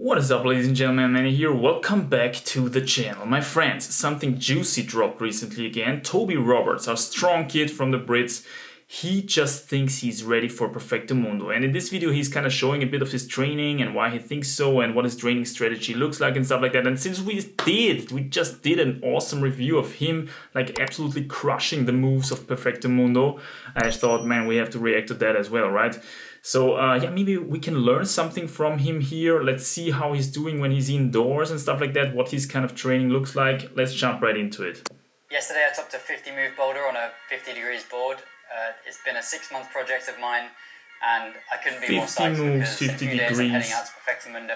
What is up, ladies and gentlemen, Manny here. Welcome back to the channel. My friends, something juicy dropped recently again. Toby Roberts, our strong kid from the Brits, he just thinks he's ready for Perfecto Mundo. And in this video, he's kind of showing a bit of his training and why he thinks so and what his training strategy looks like and stuff like that. And since we just did an awesome review of him, like absolutely crushing the moves of Perfecto Mundo, I thought, man, we have to react to that as well, right? So yeah, maybe we can learn something from him here. Let's see how he's doing when he's indoors and stuff like that, what his kind of training looks like. Let's jump right into it. Yesterday I topped a 50 move boulder on a 50 degrees board. It's been a 6-month project of mine and I couldn't be more psyched 50 moves, because 50 in a few days I'm degrees. heading out to Perfecto Mundo.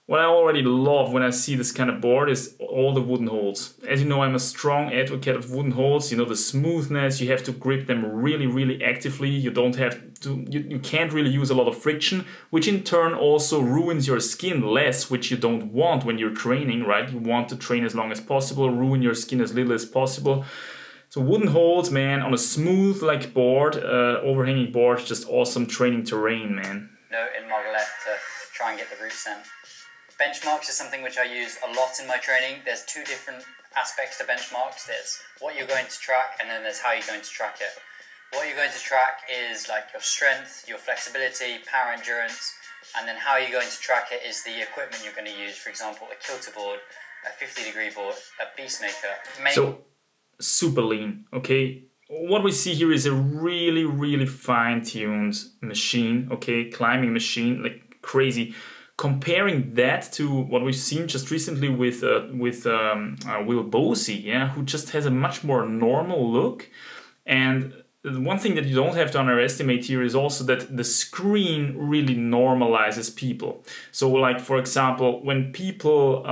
What I already love when I see this kind of board is all the wooden holes. As you know, I'm a strong advocate of wooden holes. You know, the smoothness, you have to grip them really actively. You don't have to, you can't really use a lot of friction, which in turn also ruins your skin less, which you don't want when you're training, right? You want to train as long as possible, ruin your skin as little as possible. So wooden holes, man, on a smooth like board, overhanging board, just awesome training terrain, man. No, in Margaret to try and get the roots in. Benchmarks is something which I use a lot in my training. There's two different aspects to benchmarks. There's what you're going to track and then there's how you're going to track it. What you're going to track is like your strength, your flexibility, power endurance, and then how you're going to track it is the equipment you're going to use. For example, a kilter board, a 50-degree board, a beastmaker. So super lean, okay? What we see here is a really fine-tuned machine, okay? Climbing machine, like crazy. Comparing that to what we've seen just recently with Will Bosey, yeah, who just has a much more normal look. And one thing that you don't have to underestimate here is also that the screen really normalizes people. So like, for example, when people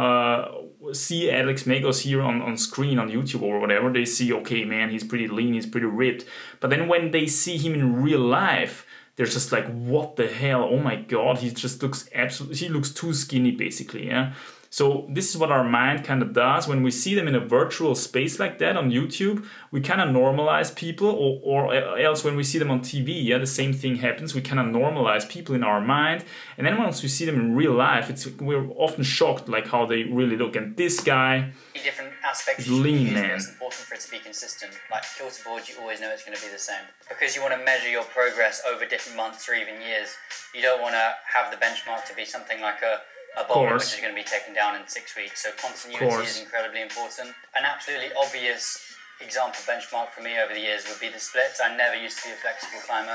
see Alex Megos here on screen on YouTube or whatever, they see, okay, man, he's pretty lean, he's pretty ripped. But then when they see him in real life, they're just like, what the hell? Oh my God, he just looks he looks too skinny basically, yeah? So this is what our mind kind of does. When we see them in a virtual space like that on YouTube, we kind of normalize people, or else when we see them on TV, yeah, the same thing happens. We kind of normalize people in our mind. And then once we see them in real life, we're often shocked like how they really look. And this guy different aspects is lean, man. It's important for it to be consistent. Like kilter board, you always know it's going to be the same. Because you want to measure your progress over different months or even years. You don't want to have the benchmark to be something like a boulder which is going to be taken down in 6 weeks. So continuity is incredibly important. An absolutely obvious example benchmark for me over the years would be the splits. I never used to be a flexible climber.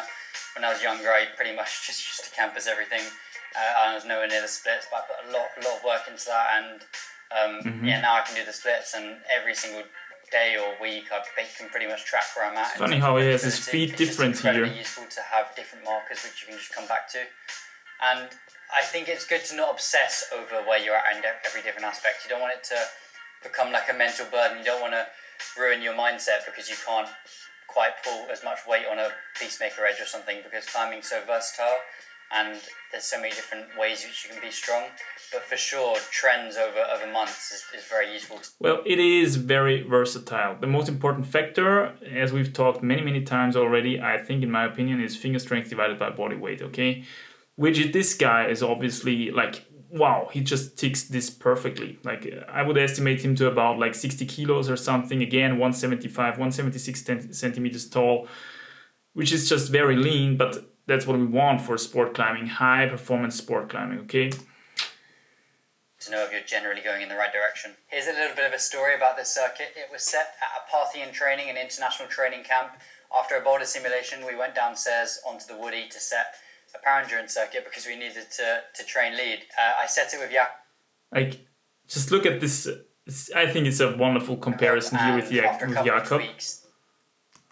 When I was younger, I pretty much just used to campus everything. I was nowhere near the splits, but I put a lot of work into that, and yeah, now I can do the splits, and every single day or week I can pretty much track where I'm at. It's funny how he has his feet different here. It's incredibly useful to have different markers which you can just come back to. And I think it's good to not obsess over where you're at in every different aspect. You don't want it to become like a mental burden. You don't want to ruin your mindset because you can't quite pull as much weight on a peacemaker edge or something, because climbing's so versatile and there's so many different ways which you can be strong. But for sure, trends over months is very useful. Well, it is very versatile. The most important factor, as we've talked many times already, I think in my opinion, is finger strength divided by body weight, okay? Which this guy is obviously like, wow, he just ticks this perfectly. Like I would estimate him to about like 60 kilos or something. Again, 175, 176 centimeters tall, which is just very lean, but that's what we want for sport climbing, high performance sport climbing, okay? To know if you're generally going in the right direction. Here's a little bit of a story about this circuit. It was set at a Parthian training, an international training camp. After a boulder simulation, we went downstairs onto the woody to set a power endurance circuit because we needed to train lead. I set it with Like, just look at this. I think it's a wonderful comparison here with Jakob. Weeks,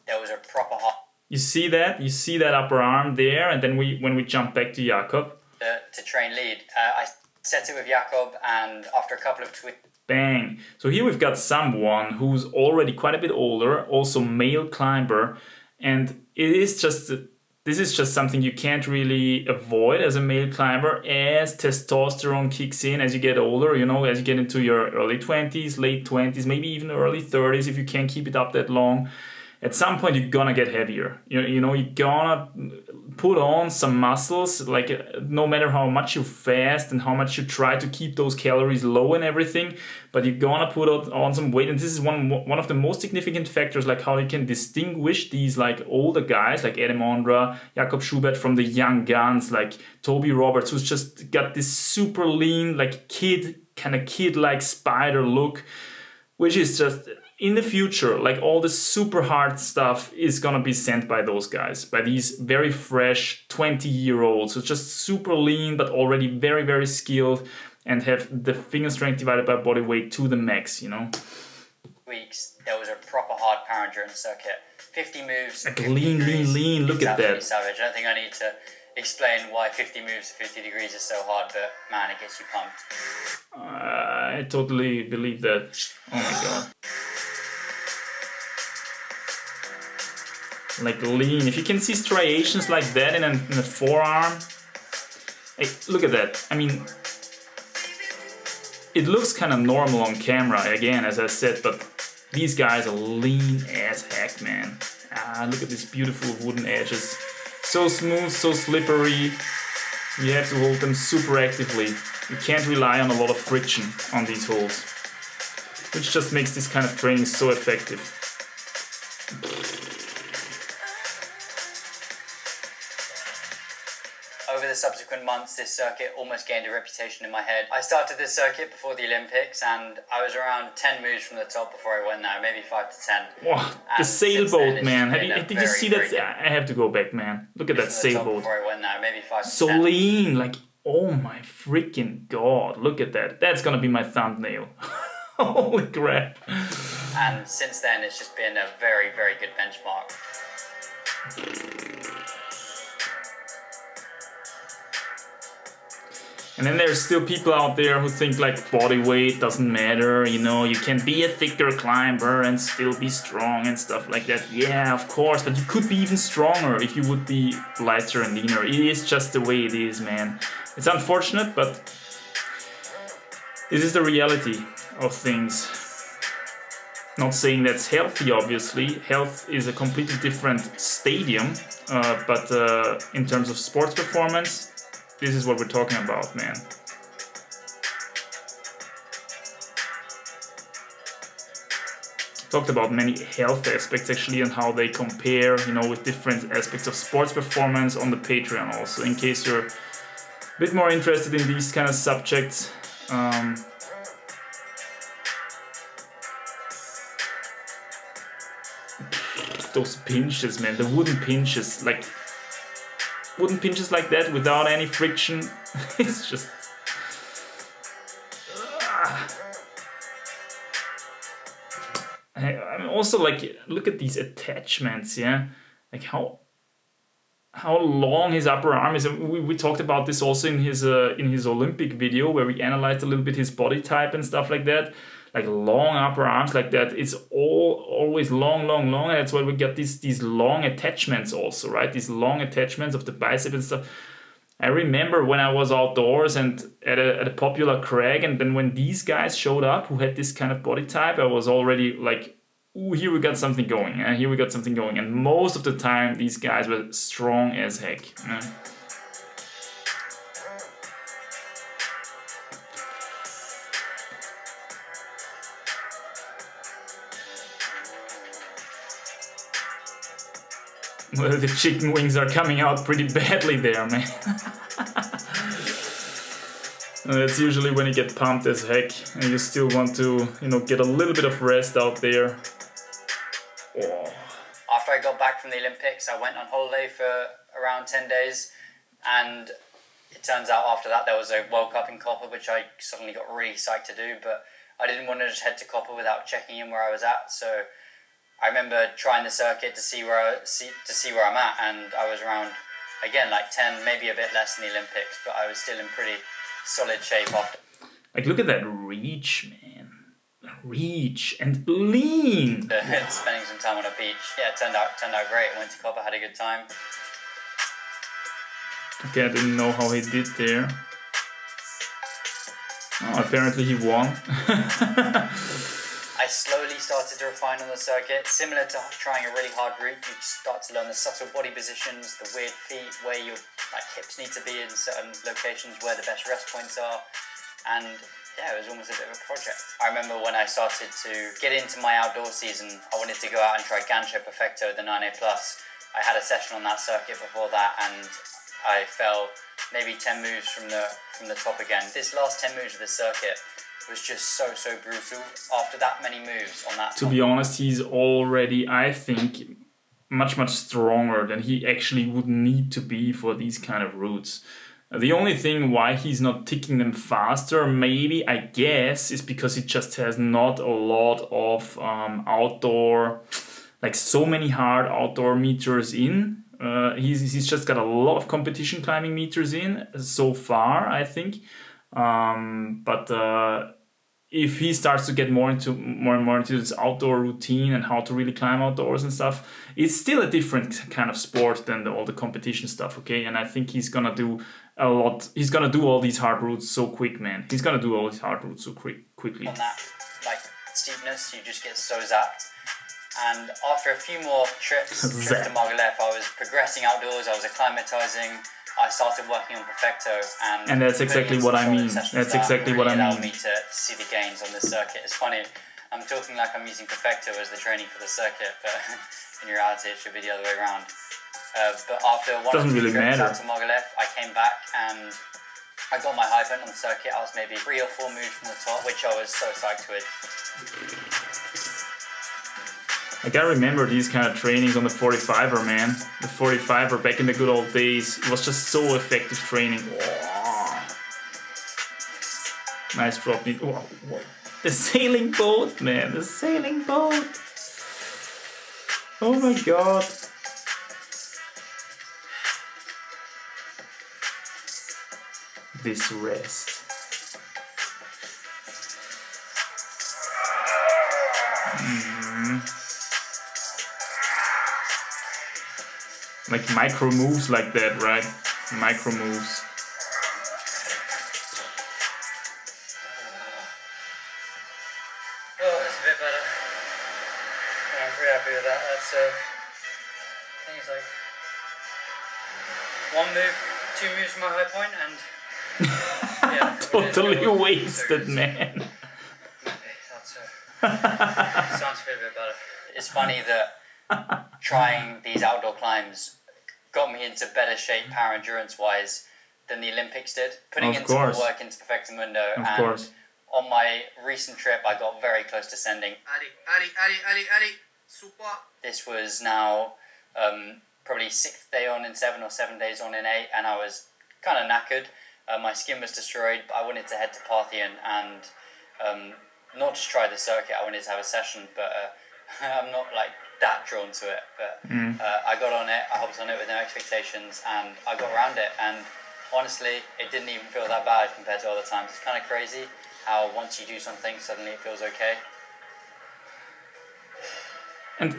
there was a proper hot. You see that? You see that upper arm there, and then when we jump back to Jakob. To train lead. I set it with Jakob, and after a couple of tweaks. Bang! So here we've got someone who's already quite a bit older, also male climber, and this is just something you can't really avoid as a male climber as testosterone kicks in as you get older, you know, as you get into your early 20s, late 20s, maybe even early 30s if you can't keep it up that long. at some point you're gonna get heavier. You know, you're gonna put on some muscles, like no matter how much you fast and how much you try to keep those calories low and everything, but you're gonna put on some weight. And this is one of the most significant factors, like how you can distinguish these like older guys like Adam Ondra, Jakob Schubert from the young guns like Toby Roberts, who's just got this super lean, like kid-like spider look, which is just in the future, like all the super hard stuff is gonna be sent by those guys, by these very fresh 20-year-olds who just super lean but already very, very skilled and have the finger strength divided by body weight to the max, you know? Weeks, there was a proper hard power endurance circuit. 50 moves. Like lean, look at that. Savage. I don't think I need to explain why 50 moves to 50 degrees is so hard, but man, it gets you pumped. I totally believe that. Oh my god. Like lean. If you can see striations like that in a forearm, hey, look at that. I mean, it looks kind of normal on camera, again, as I said, but these guys are lean as heck, man. Look at these beautiful wooden edges. So smooth, so slippery. You have to hold them super actively. You can't rely on a lot of friction on these holds, which just makes this kind of training so effective. Over the subsequent months, this circuit almost gained a reputation in my head. I started this circuit before the Olympics, and I was around 10 moves from the top before I went there, maybe 5 to 10. Wow, the sailboat, man. Did you see that? I have to go back, man. Look at that sailboat. Before I went there, maybe 5 to 10. So lean, like, oh my freaking god, look at that. That's gonna be my thumbnail. Holy crap. And since then, it's just been a very, very good benchmark. And then there's still people out there who think like body weight doesn't matter, you know, you can be a thicker climber and still be strong and stuff like that. Yeah, of course, but you could be even stronger if you would be lighter and leaner. It is just the way it is, man. It's unfortunate, but this is the reality of things. Not saying that's healthy, obviously. Health is a completely different stadium, but in terms of sports performance, this is what we're talking about, man. Talked about many health aspects actually and how they compare, you know, with different aspects of sports performance on the Patreon also, in case you're a bit more interested in these kind of subjects. Those pinches, man, the wooden pinches, like that without any friction. It's just I'm also like, look at these attachments, yeah, like how long his upper arm is. We talked about this also in his Olympic video where we analyzed a little bit his body type and stuff like that. Like long upper arms like that, it's always long, and that's why we get these long attachments also, right? These long attachments of the bicep and stuff. I remember when I was outdoors and at a popular crag, and then when these guys showed up who had this kind of body type, I was already like, ooh, here we got something going, here we got something going. And most of the time, these guys were strong as heck. Well, the chicken wings are coming out pretty badly there, man. That's usually when you get pumped as heck and you still want to, you know, get a little bit of rest out there. Oh. After I got back from the Olympics, I went on holiday for around 10 days, and it turns out after that there was a World Cup in Copper, which I suddenly got really psyched to do, but I didn't want to just head to Copper without checking in where I was at, so I remember trying the circuit to see where I'm at, and I was around, again, like 10, maybe a bit less than the Olympics, but I was still in pretty solid shape after. Like, look at that reach, man. Reach and lean. Spending some time on a beach. Yeah, it turned out great. I went to Copper, had a good time. Okay, I didn't know how he did there. Oh, apparently he won. I slowly started to refine on the circuit. Similar to trying a really hard route, you start to learn the subtle body positions, the weird feet, where your hips need to be in certain locations, where the best rest points are, and yeah, it was almost a bit of a project. I remember when I started to get into my outdoor season, I wanted to go out and try Gancho Perfecto, the 9A+. I had a session on that circuit before that, and I fell maybe 10 moves from the top again. This last 10 moves of the circuit was just so brutal. After that many moves on that, to be honest, he's already, I think, much stronger than he actually would need to be for these kind of routes. The only thing why he's not ticking them faster, maybe, I guess, is because he just has not a lot of outdoor, like so many hard outdoor meters in. He's just got a lot of competition climbing meters in so far, I think. But if he starts to get more and more into this outdoor routine and how to really climb outdoors and stuff, it's still a different kind of sport than all the competition stuff, okay? And I think he's gonna do a lot. He's gonna do all these hard routes so quick, man. He's gonna do all these hard routes so quickly. On that steepness, you just get so zapped. And after a few more trips to Margalef, I was progressing outdoors. I was acclimatizing. I started working on Perfecto, and that's exactly what I mean. That's exactly what I mean. Allowed me to see the gains on this circuit. It's funny, I'm talking like I'm using Perfecto as the training for the circuit, but in reality, it should be the other way around. But after one doesn't really matter. Out to Margalef, I came back and I got my high point on the circuit. I was maybe 3 or 4 moves from the top, which I was so psyched with. Like, I remember these kind of trainings on the 45er, man. The 45er back in the good old days. It was just so effective training. Oh. Nice drop. Oh, the sailing boat, man. The sailing boat. Oh my god. This rest. Like micro moves like that, right? Micro moves. Oh, that's a bit better. Yeah, I'm pretty happy with that. That's I think it's like 1 move, 2 moves from my high point, and yeah, totally wasted, man. That's sounds a bit better. It's funny that trying these outdoor climbs got me into better shape power endurance wise than the Olympics did. Putting in some more work into Perfecto Mundo, and on my recent trip I got very close to sending. Ali, super. This was now probably 6th day on in 7 or 7 days on in 8, and I was kind of knackered. My skin was destroyed, but I wanted to head to Parthian and not just try the circuit. I wanted to have a session, but I'm not like that drawn to it, but I got on it, I hopped on it with no expectations, and I got around it, and honestly, it didn't even feel that bad compared to other times. It's kind of crazy how once you do something, suddenly it feels okay. And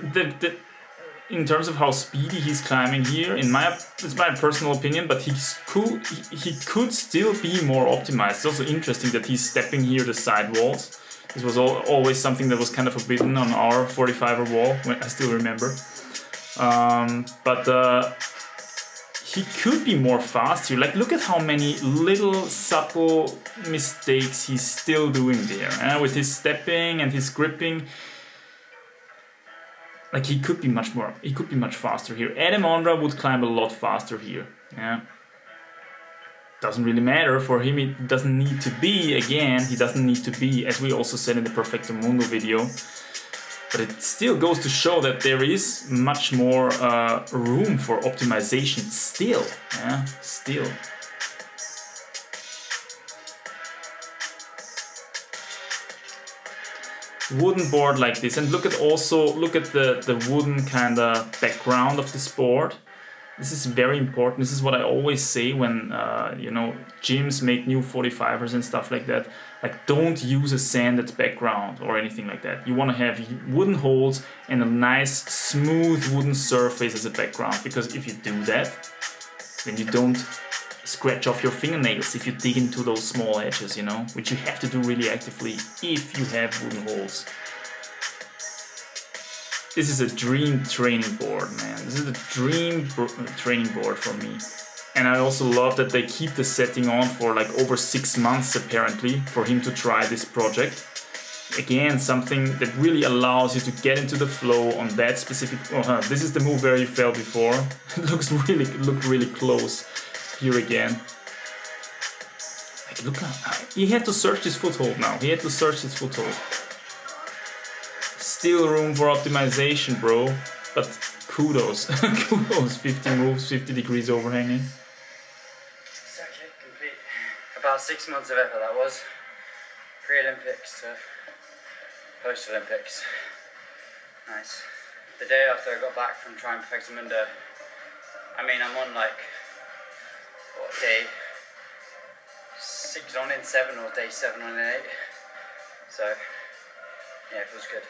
in terms of how speedy he's climbing here, it's my personal opinion, but he could still be more optimized. It's also interesting that he's stepping here the side walls. This was always something that was kind of forbidden on our 45er wall, I still remember. But he could be more fast here. Like, look at how many little subtle mistakes he's still doing there. With his stepping and his gripping. Like, he could be much faster here. Adam Ondra would climb a lot faster here. Yeah. Doesn't really matter for him. It doesn't need to be. Again, he doesn't need to be, as we also said in the Perfecto Mundo video. But it still goes to show that there is much more room for optimization still. Yeah, still. Wooden board like this, and look at the wooden kind of background of this board. This is very important. This is what I always say when gyms make new 45ers and stuff like that. Like, don't use a sanded background or anything like that. You want to have wooden holes and a nice smooth wooden surface as a background, because if you do that, then you don't scratch off your fingernails if you dig into those small edges, which you have to do really actively if you have wooden holes. This is a dream training board, man. This is a dream training board for me. And I also love that they keep the setting on for like over 6 months apparently for him to try this project. Again, something that really allows you to get into the flow on that specific. This is the move where he fell before. It looked really close here again. Like, look how he had to search his foothold now. He had to search his foothold. Still room for optimization, bro. But kudos, kudos. 50 moves, 50 degrees overhanging. Circuit complete. About 6 months of effort that was. Pre-Olympics to post-Olympics. Nice. The day after I got back from trying Perfecto Mundo, I mean, I'm on like, what, day 6 on in 7 or day 7 on in 8. So, yeah, it feels good.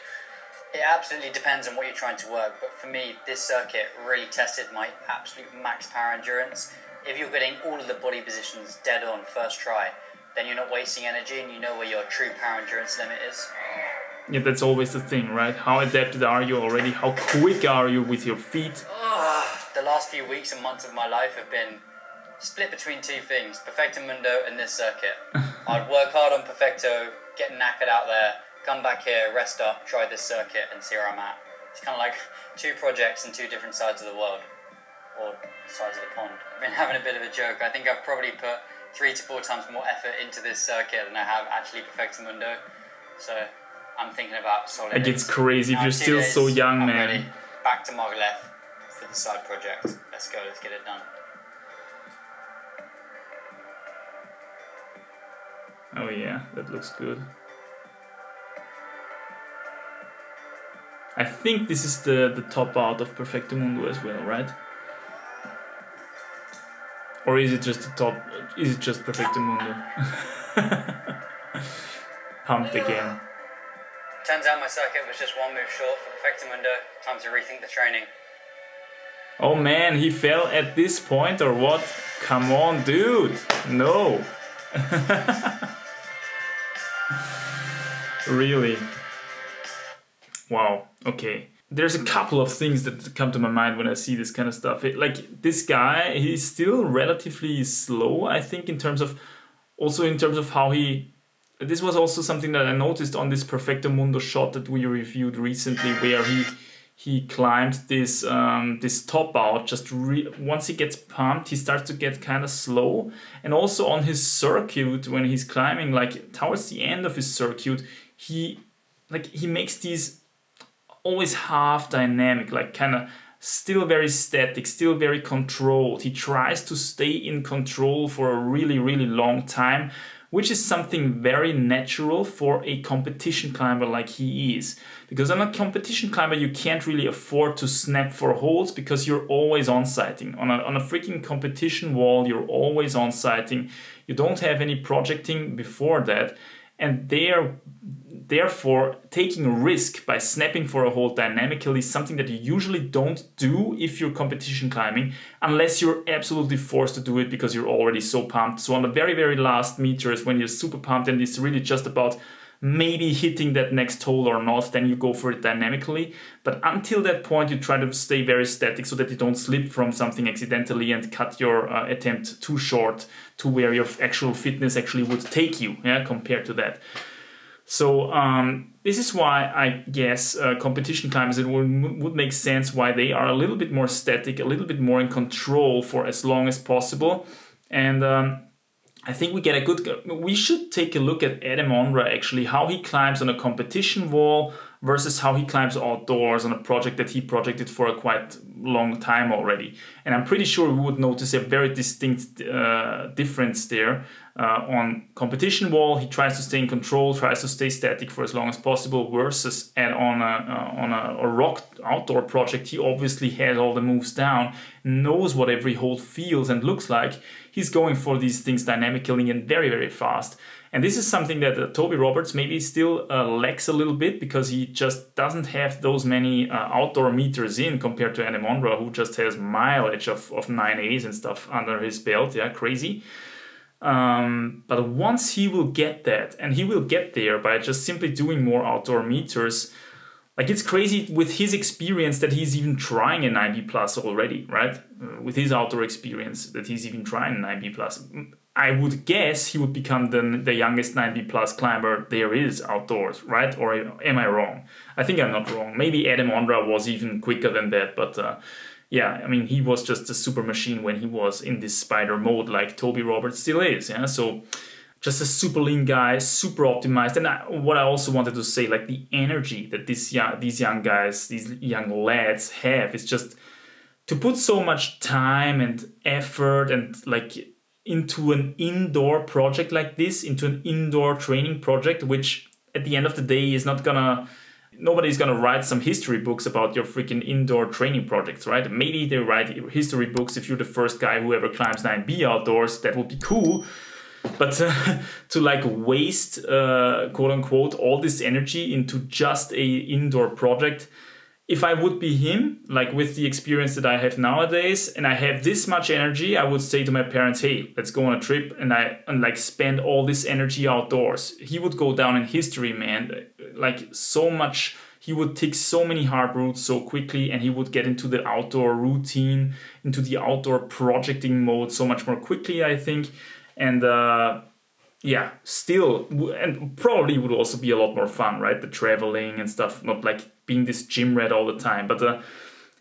It absolutely depends on what you're trying to work, but for me, this circuit really tested my absolute max power endurance. If you're getting all of the body positions dead on first try, then you're not wasting energy and you know where your true power endurance limit is. Yeah, that's always the thing, right? How adapted are you already? How quick are you with your feet? The last few weeks and months of my life have been split between two things, Perfecto Mundo and this circuit. I'd work hard on Perfecto, get knackered out there, come back here, rest up, try this circuit and see where I'm at. It's kind of like 2 projects in 2 different sides of the world, or sides of the pond. I've been having a bit of a joke. I think I've probably put 3 to 4 times more effort into this circuit than I have actually Perfecto Mundo. So I'm thinking about solid. Like, it's crazy if you're still so young, I'm man. ready. Back to Margalef for the side project. Let's go, let's get it done. Oh yeah, that looks good. I think this is the top out of Perfecto Mundo as well, right? Or is it just the top? Is it just Perfecto Mundo? Pumped again. Turns out my circuit was just 1 move short for Perfecto Mundo. Time to rethink the training. Oh man, he fell at this point or what? Come on, dude. No. Really? Wow. Okay. There's a couple of things that come to my mind when I see this kind of stuff. Like, this guy, he's still relatively slow, I think, in terms of how he. This was also something that I noticed on this Perfecto Mundo shot that we reviewed recently, where he climbed this top out. Once he gets pumped, he starts to get kind of slow, and also on his circuit when he's climbing, like towards the end of his circuit, he makes these always half dynamic, like kind of still very static, still very controlled. He tries to stay in control for a really, really long time, which is something very natural for a competition climber like he is. Because on a competition climber, you can't really afford to snap for holds because you're always on-sighting. On a freaking competition wall, you're always on-sighting. You don't have any projecting before that. And therefore, taking a risk by snapping for a hold dynamically is something that you usually don't do if you're competition climbing, unless you're absolutely forced to do it because you're already so pumped. So on the very, very last meters, when you're super pumped and it's really just about maybe hitting that next hole or not, then you go for it dynamically. But until that point, you try to stay very static so that you don't slip from something accidentally and cut your attempt too short to where your actual fitness actually would take you, compared to that. So this is why I guess competition climbers, it would make sense why they are a little bit more static, a little bit more in control for as long as possible. And I think we should take a look at Adam Onra, actually, how he climbs on a competition wall versus how he climbs outdoors on a project that he projected for a quite long time already. And I'm pretty sure we would notice a very distinct difference there. On competition wall, he tries to stay in control, tries to stay static for as long as possible, versus on a rock outdoor project, he obviously has all the moves down, knows what every hold feels and looks like. He's going for these things dynamically and very, very fast. And this is something that Toby Roberts maybe still lacks a little bit, because he just doesn't have those many outdoor meters in compared to Adam Onra, who just has mileage of 9As and stuff under his belt. Yeah, crazy. But once he will get that, and he will get there by just simply doing more outdoor meters, Like, it's crazy with his experience that he's even trying a 9B plus already, right? With his outdoor experience, that he's even trying a 9B plus. I would guess he would become the youngest 9B plus climber there is outdoors, right? Or am I wrong? I think I'm not wrong. Maybe Adam Ondra was even quicker than that, but yeah, I mean, he was just a super machine when he was in this spider mode, like Toby Roberts still is, yeah? So just a super lean guy, super optimized. And what I also wanted to say, like the energy that these young guys, these young lads have, is just to put so much time and effort and like into an indoor project like this, into an indoor training project, which at the end of the day is not gonna, nobody's gonna write some history books about your freaking indoor training projects, right? Maybe they write history books if you're the first guy who ever climbs 9B outdoors. That would be cool. But to like waste, quote unquote, all this energy into just a indoor project, if I would be him, like with the experience that I have nowadays, and I have this much energy, I would say to my parents, hey, let's go on a trip and like spend all this energy outdoors. He would go down in history, man. Like so much, he would take so many hard routes so quickly, and he would get into the outdoor routine, into the outdoor projecting mode so much more quickly, I think. And yeah, still, and probably would also be a lot more fun, right? The traveling and stuff, not like being this gym rat all the time. But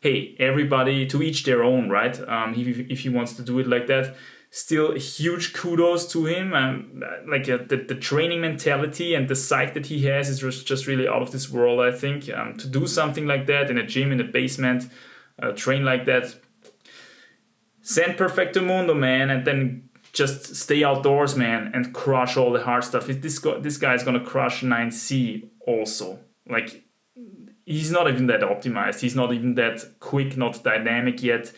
hey, everybody to each their own, right? If he wants to do it like that, still huge kudos to him. Like the training mentality and the psych that he has is just really out of this world, I think. To do something like that in a gym, in a basement, train like that, send Perfecto Mundo, man, and then just stay outdoors, man, and crush all the hard stuff. This guy's gonna crush 9C also. Like, he's not even that optimized. He's not even that quick, not dynamic yet.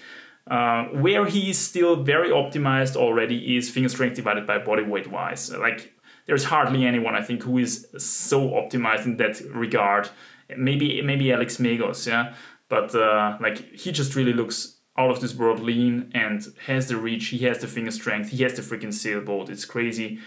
Where he is still very optimized already is finger strength divided by body weight wise. Like, there's hardly anyone, I think, who is so optimized in that regard. Maybe Alex Megos, yeah. But like, he just really looks out of this world lean and has the reach. He has the finger strength. He has the freaking sailboat. It's crazy.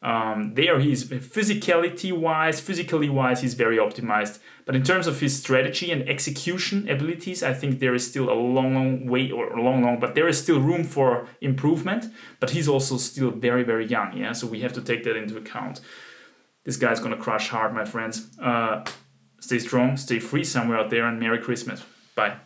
There he's physically wise, he's very optimized. But in terms of his strategy and execution abilities, I think there is still a long way, but there is still room for improvement. But he's also still very, very young, yeah. So we have to take that into account. This guy's gonna crush hard, my friends. Stay strong, stay free somewhere out there, and Merry Christmas. Bye.